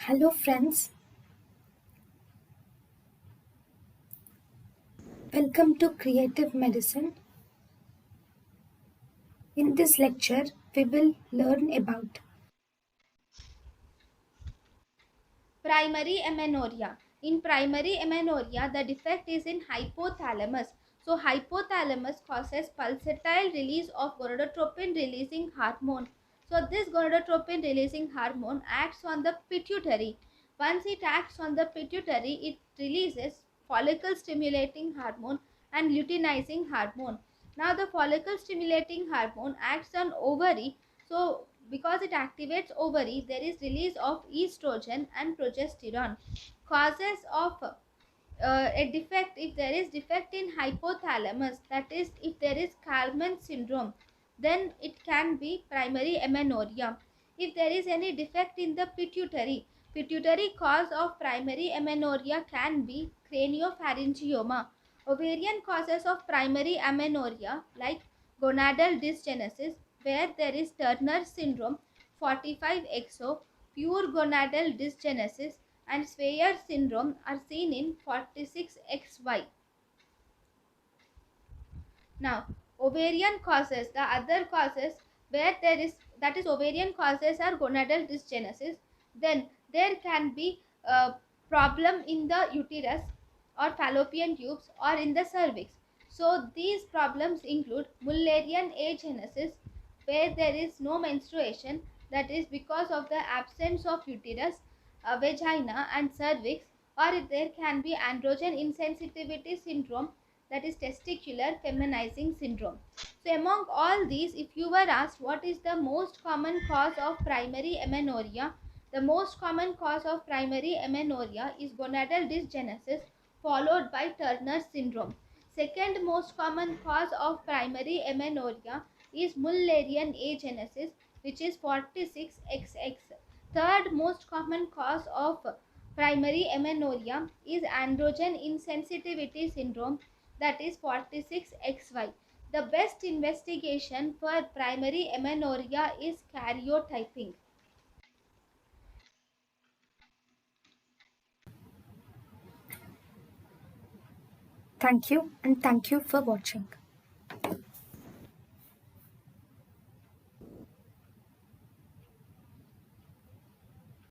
Hello, friends. Welcome to Creative Medicine. In this lecture, we will learn about Primary amenorrhea. In primary amenorrhea, the defect is in hypothalamus. So, hypothalamus causes pulsatile release of gonadotropin releasing hormone. So, this gonadotropin releasing hormone acts on the pituitary. Once it acts on the pituitary, it releases follicle stimulating hormone and luteinizing hormone. Now, the follicle stimulating hormone acts on ovary. So, because it activates ovary, there is release of estrogen and progesterone. Causes of a defect: if there is defect in hypothalamus, that is if there is Kalman syndrome, then it can be primary amenorrhea. If there is any defect in the pituitary cause of primary amenorrhea can be craniopharyngioma. Ovarian causes of primary amenorrhea like gonadal dysgenesis, where there is Turner syndrome, 45XO, pure gonadal dysgenesis, and Swyer syndrome are seen in 46XY. Now, ovarian causes, the other causes where there is, that is ovarian causes are gonadal dysgenesis. Then there can be a problem in the uterus or fallopian tubes or in the cervix. So these problems include Mullerian agenesis, where there is no menstruation, that is because of the absence of uterus, vagina and cervix. Or there can be androgen insensitivity syndrome, that is testicular feminizing syndrome. So among all these, if you were asked what is the most common cause of primary amenorrhea, the most common cause of primary amenorrhea is gonadal dysgenesis, followed by Turner syndrome. Second most common cause of primary amenorrhea is Mullerian agenesis, which is 46XX. Third most common cause of primary amenorrhea is androgen insensitivity syndrome, that is 46XY. The best investigation for primary amenorrhea is karyotyping. thank you and thank you for watching.